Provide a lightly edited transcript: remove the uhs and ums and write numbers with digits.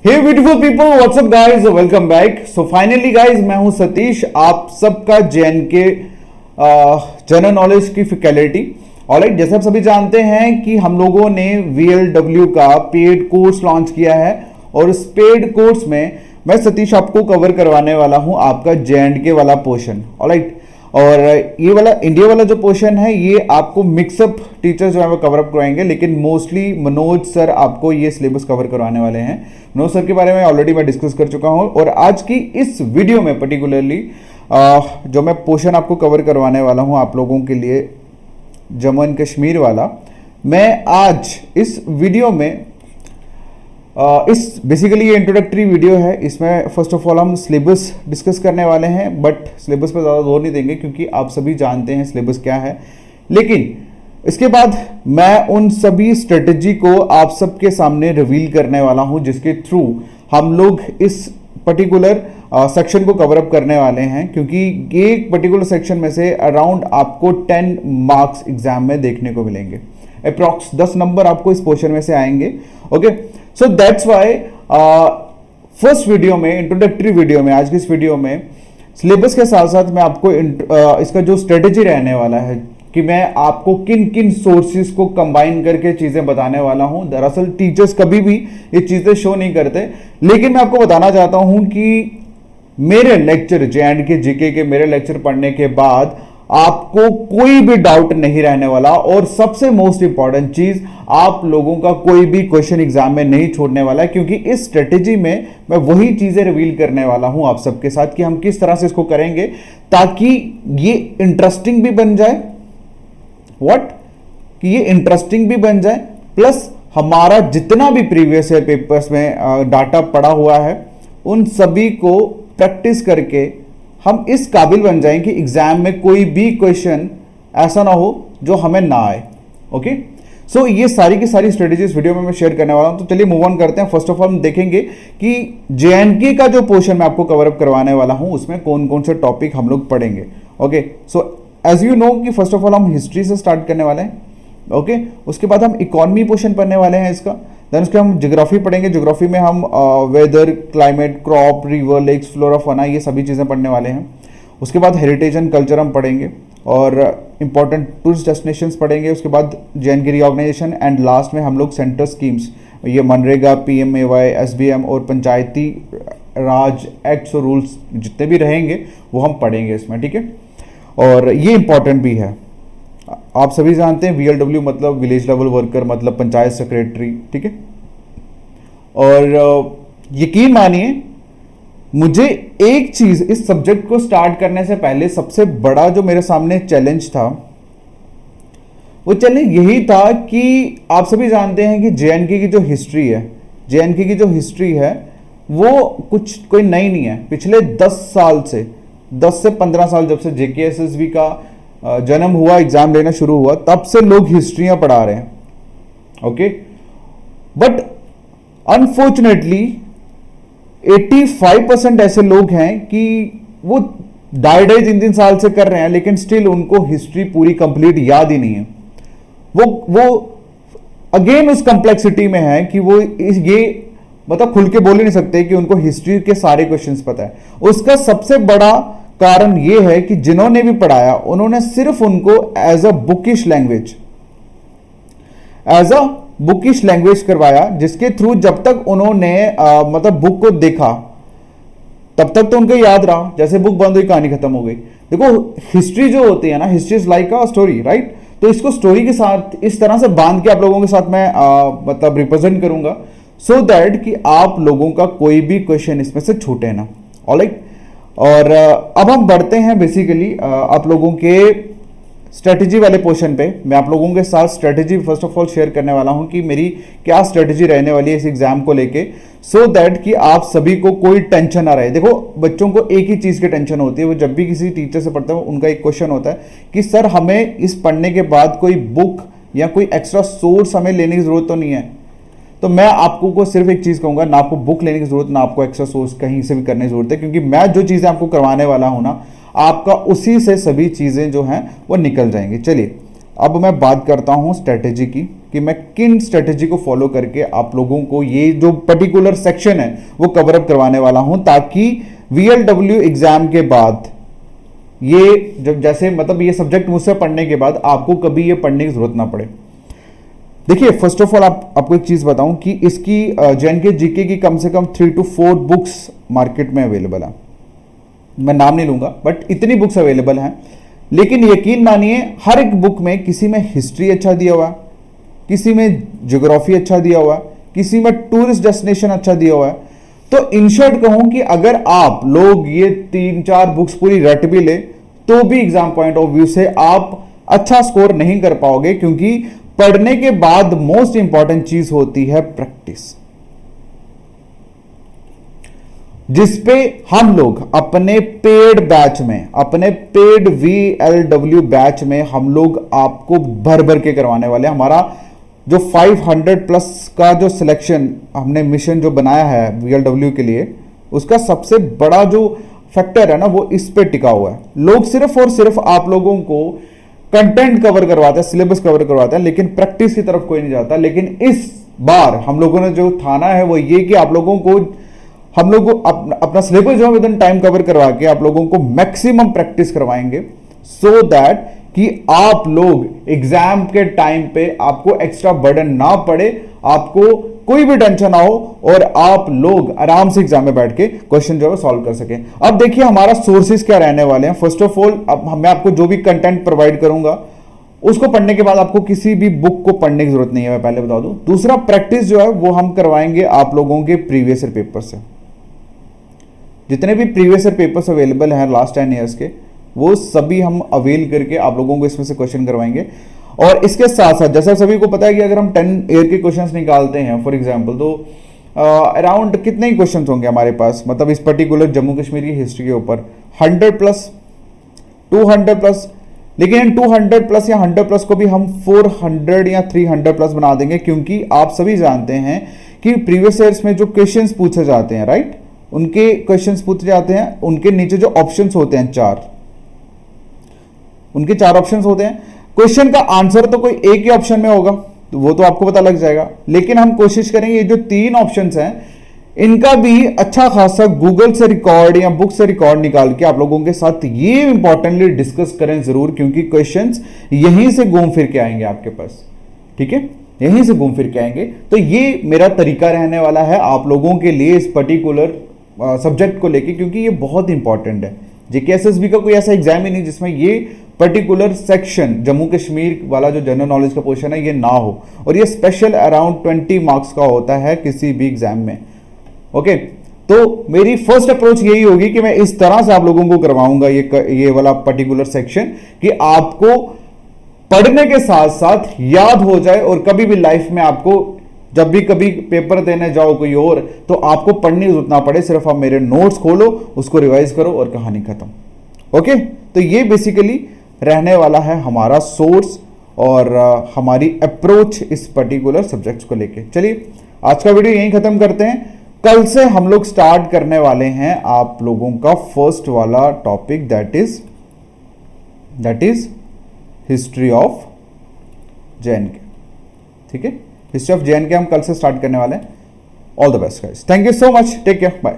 हे beautiful people, what's up guys, welcome back. So finally guys, मैं हूं सतीश, आप सबका जेएनके जनरल नॉलेज की फैकल्टी। ऑलराइट, जैसे आप सभी जानते हैं कि हम लोगों ने VLW का पेड कोर्स लॉन्च किया है और इस पेड कोर्स में मैं सतीश आपको कवर करवाने वाला हूं आपका जेएनके वाला पोर्शन। ऑलराइट, और ये वाला इंडिया वाला जो पोर्शन है ये आपको मिक्सअप टीचर्स जो है वो कवर अप करवाएंगे, लेकिन मोस्टली मनोज सर आपको ये सिलेबस कवर करवाने वाले हैं। मनोज सर के बारे में ऑलरेडी मैं डिस्कस कर चुका हूं और आज की इस वीडियो में पर्टिकुलरली जो मैं पोर्शन आपको कवर करवाने वाला हूं आप लोगों के लिए जम्मू एंड कश्मीर वाला, मैं आज इस वीडियो में इस बेसिकली ये इंट्रोडक्टरी वीडियो है। इसमें फर्स्ट ऑफ ऑल हम सिलेबस डिस्कस करने वाले हैं, बट सिलेबस पे ज़्यादा जोर नहीं देंगे क्योंकि आप सभी जानते हैं सिलेबस क्या है। लेकिन इसके बाद मैं उन सभी स्ट्रेटजी को आप सबके सामने रिवील करने वाला हूं जिसके थ्रू हम लोग इस पर्टिकुलर सेक्शन को कवर अप करने वाले हैं, क्योंकि ये पर्टिकुलर सेक्शन में से अराउंड आपको 10 मार्क्स एग्जाम में देखने को मिलेंगे। अप्रॉक्स 10 नंबर आपको इस पोर्शन में से आएंगे। Okay, so that's why first video में, इंट्रोडक्टरी वीडियो में, आज की इस वीडियो में सिलेबस के साथ साथ मैं आपको इसका जो स्ट्रेटेजी रहने वाला है कि मैं आपको किन किन सोर्सेज को कंबाइन करके चीजें बताने वाला हूं। दरअसल टीचर्स कभी भी ये चीजें शो नहीं करते, लेकिन मैं आपको बताना चाहता हूं कि मेरे लेक्चर जेएनके जीके के मेरे लेक्चर पढ़ने के बाद आपको कोई भी डाउट नहीं रहने वाला, और सबसे मोस्ट इंपॉर्टेंट चीज, आप लोगों का कोई भी क्वेश्चन एग्जाम में नहीं छोड़ने वाला है, क्योंकि इस स्ट्रेटेजी में मैं वही चीजें रिवील करने वाला हूं आप सबके साथ कि हम किस तरह से इसको करेंगे ताकि ये इंटरेस्टिंग भी बन जाए। कि ये इंटरेस्टिंग भी बन जाए, प्लस हमारा जितना भी प्रीवियस ईयर पेपर्स में डाटा पड़ा हुआ है उन सभी को प्रैक्टिस करके हम इस काबिल बन जाएं कि एग्जाम में कोई भी क्वेश्चन ऐसा ना हो जो हमें ना आए। ओके, सो ये सारी की सारी स्ट्रेटेजीज वीडियो में मैं शेयर करने वाला हूं। तो चलिए मूव ऑन करते हैं। फर्स्ट ऑफ ऑल हम देखेंगे कि जेएनके का जो पोर्शन मैं आपको कवर अप करवाने वाला हूं उसमें कौन कौन से टॉपिक हम लोग पढ़ेंगे। Okay, so as you know कि फर्स्ट ऑफ ऑल हम हिस्ट्री से स्टार्ट करने वाले हैं। ओके, उसके बाद हम इकोनॉमी पोर्शन पढ़ने वाले हैं इसका। देन उसके हम ज्योग्राफी पढ़ेंगे। ज्योग्राफी में हम weather, climate, crop, river, lakes, flora, fauna, ये सभी चीज़ें पढ़ने वाले हैं। उसके बाद हेरिटेज एंड कल्चर हम पढ़ेंगे और इंपॉर्टेंट टूरिस्ट डेस्टिनेशंस पढ़ेंगे। उसके बाद जेएनके रीऑर्गेनाइजेशन एंड लास्ट में हम लोग सेंटर स्कीम्स, ये मनरेगा, PMAY, SBM और पंचायती राज एक्ट्स और रूल्स जितने भी रहेंगे वो हम पढ़ेंगे इसमें। ठीक है, और ये इंपॉर्टेंट भी है। आप सभी जानते हैं VLW मतलब विलेज लेवल वर्कर, मतलब पंचायत सेक्रेटरी। ठीक है, और यकीन मानिए मुझे एक चीज इस सब्जेक्ट को स्टार्ट करने से पहले सबसे बड़ा जो मेरे सामने चैलेंज था वो चैलेंज यही था कि आप सभी जानते हैं कि जेएनके की जो हिस्ट्री है, जेएनके की जो हिस्ट्री है वो कुछ कोई नई नहीं है। पिछले 10 साल से 10 से 15 साल जब से JKSSB का जन्म हुआ, एग्जाम लेना शुरू हुआ, तब से लोग हिस्ट्रियां पढ़ा रहे हैं। ओके, बट अनफॉर्चुनेटली 85% ऐसे लोग हैं कि वो 2.5-3 साल से कर रहे हैं, लेकिन स्टिल उनको हिस्ट्री पूरी कंप्लीट याद ही नहीं है। वो अगेन उस कॉम्प्लेक्सिटी में है कि वो ये मतलब खुल के बोल ही नहीं सकते कि उनको हिस्ट्री के सारे क्वेश्चंस पता है। उसका सबसे बड़ा कारण यह है कि जिन्होंने भी पढ़ाया उन्होंने सिर्फ उनको एज अ बुकिश लैंग्वेज करवाया, जिसके थ्रू जब तक उन्होंने मतलब बुक को देखा तब तक तो उनको याद रहा, जैसे बुक बंद हुई कहानी खत्म हो गई। देखो, हिस्ट्री जो होती है ना, history is like a story, right? तो इसको स्टोरी के साथ इस तरह से बांध के आप लोगों के साथ मैं मतलब रिप्रेजेंट करूंगा सो दैट कि आप लोगों का कोई भी क्वेश्चन इसमें से छूटे ना। ऑलराइट, और अब हम बढ़ते हैं बेसिकली आप लोगों के स्ट्रेटजी वाले पोर्शन पे। मैं आप लोगों के साथ strategy first of all share करने वाला हूं कि मेरी क्या स्ट्रेटजी रहने वाली है इस एग्जाम को लेके, सो दैट कि आप सभी को कोई टेंशन ना रहे। देखो, बच्चों को एक ही चीज की टेंशन होती है, वो जब भी किसी टीचर से पढ़ते हैं उनका एक क्वेश्चन होता है कि सर हमें इस पढ़ने के बाद कोई बुक या कोई एक्स्ट्रा सोर्स हमें लेने की जरूरत तो नहीं है। तो मैं आपको को सिर्फ एक चीज कहूंगा, ना आपको बुक लेने की जरूरत, ना आपको एक्स्ट्रा सोर्स कहीं से भी करने की जरूरत है, क्योंकि मैं जो चीजें आपको करवाने वाला हूं ना, आपका उसी से सभी चीजें जो हैं वो निकल जाएंगी। चलिए अब मैं बात करता हूं स्ट्रेटेजी की कि मैं किन स्ट्रेटेजी को फॉलो करके आप लोगों को ये जो पर्टिकुलर सेक्शन है वो कवर अप करवाने वाला हूं, ताकि VLW एग्जाम के बाद ये जब जैसे मतलब ये सब्जेक्ट मुझसे पढ़ने के बाद आपको कभी ये पढ़ने की जरूरत ना पड़े। देखिए, फर्स्ट ऑफ ऑल आपको एक चीज बताऊं कि इसकी JNK GK की कम से कम 3 to 4 बुक्स मार्केट में अवेलेबल है। मैं नाम नहीं लूंगा, बट इतनी बुक्स अवेलेबल हैं। लेकिन यकीन मानिए, हर एक बुक में किसी में हिस्ट्री अच्छा दिया हुआ है, किसी में ज्योग्राफी अच्छा दिया हुआ है, किसी में टूरिस्ट डेस्टिनेशन अच्छा दिया हुआ है। तो इन शॉर्ट कहूं कि अगर आप लोग ये 3-4 बुक्स पूरी रट भी ले तो भी एग्जाम पॉइंट ऑफ व्यू से आप अच्छा स्कोर नहीं कर पाओगे, क्योंकि पढ़ने के बाद मोस्ट इंपॉर्टेंट चीज होती है प्रैक्टिस, जिसपे हम लोग अपने पेड बैच में, अपने पेड VLW बैच में हम लोग आपको भर भर के करवाने वाले हैं। हमारा जो 500 प्लस का जो सिलेक्शन हमने मिशन जो बनाया है VLW के लिए, उसका सबसे बड़ा जो फैक्टर है ना, वो इस पे टिका हुआ है। लोग सिर्फ और सिर्फ आप लोगों को कंटेंट कवर करवाते हैं, सिलेबस कवर करवाते हैं, लेकिन प्रैक्टिस की तरफ कोई नहीं जाता। लेकिन इस बार हम लोगों ने जो ठाना है वो ये कि आप लोगों को, हम लोग अपना सिलेबस जो है विद इन टाइम कवर करवा के आप लोगों को मैक्सिमम प्रैक्टिस करवाएंगे, सो दैट कि आप लोग एग्जाम के टाइम पे आपको एक्स्ट्रा बर्डन ना पड़े, आपको कोई भी टेंशन ना हो और आप लोग आराम से एग्जाम में बैठ के क्वेश्चन जो है सॉल्व कर सकें। अब देखिए हमारा सोर्सेज क्या रहने वाले हैं। फर्स्ट ऑफ ऑल, अब मैं आपको जो भी कंटेंट प्रोवाइड करूंगा उसको पढ़ने के बाद आपको किसी भी बुक को पढ़ने की जरूरत नहीं है, मैं पहले बता दूं। दूसरा, प्रैक्टिस जो है वो हम करवाएंगे आप लोगों के प्रीवियस ईयर पेपर से। जितने भी प्रीवियस ईयर पेपर्स अवेलेबल हैं लास्ट 10 ईयर्स के, वो सभी हम अवेल करके आप लोगों को इसमें से क्वेश्चन करवाएंगे। और इसके साथ साथ जैसा सभी को पता है कि अगर हम 10 ईयर के क्वेश्चंस निकालते हैं फॉर एग्जांपल, तो अराउंड कितने ही क्वेश्चंस होंगे हमारे पास, मतलब इस पर्टिकुलर जम्मू कश्मीर की हिस्ट्री के ऊपर 100 प्लस 200 प्लस। लेकिन इन 200 प्लस या 100 प्लस को भी हम 400 या 300 प्लस बना देंगे, क्योंकि आप सभी जानते हैं कि प्रीवियस ईयर्स में जो क्वेश्चंस पूछे जाते हैं, राइट, उनके क्वेश्चंस पूछे जाते हैं, उनके नीचे जो ऑप्शंस होते हैं 4, उनके 4 ऑप्शंस होते हैं। क्वेश्चन का आंसर तो कोई एक ही ऑप्शन में होगा, तो वो तो आपको पता लग जाएगा। लेकिन हम कोशिश करेंगे ये जो 3 ऑप्शंस हैं इनका भी अच्छा खासा गूगल से रिकॉर्ड या बुक से रिकॉर्ड निकाल के आप लोगों के साथ ये इंपॉर्टेंटली डिस्कस करें जरूर, क्योंकि क्वेश्चंस यहीं से घूम फिर के आएंगे आपके पास, ठीक है, यहीं से घूम फिर के आएंगे। तो ये मेरा तरीका रहने वाला है आप लोगों के लिए इस पर्टिकुलर सब्जेक्ट को लेके, क्योंकि ये बहुत इंपॉर्टेंट है। JKSSB का कोई ऐसा एग्जाम ही नहीं जिसमें ये पर्टिकुलर सेक्शन जम्मू कश्मीर वाला जो जनरल नॉलेज का पोर्शन है ये ना हो, और ये स्पेशल अराउंड 20 मार्क्स का होता है किसी भी एग्जाम में। ओके, तो मेरी फर्स्ट अप्रोच यही होगी कि मैं इस तरह से आप लोगों को करवाऊंगा ये वाला पर्टिकुलर सेक्शन, कि आपको पढ़ने के साथ साथ याद हो जाए, और कभी भी लाइफ में आपको जब भी कभी पेपर देने जाओ कोई और, तो आपको पढ़ने की जरूरत ना पड़े, सिर्फ आप मेरे नोट्स खोलो, उसको रिवाइज करो और कहानी खत्म। ओके, तो ये बेसिकली रहने वाला है हमारा सोर्स और हमारी अप्रोच इस पर्टिकुलर सब्जेक्ट्स को लेके। चलिए आज का वीडियो यहीं खत्म करते हैं। कल से हम लोग स्टार्ट करने वाले हैं आप लोगों का फर्स्ट वाला topic, that is history of JNK। ठीक है, हिस्ट्री ऑफ JNK हम कल से स्टार्ट करने वाले हैं। All the best guys, thank you so much, take care, bye.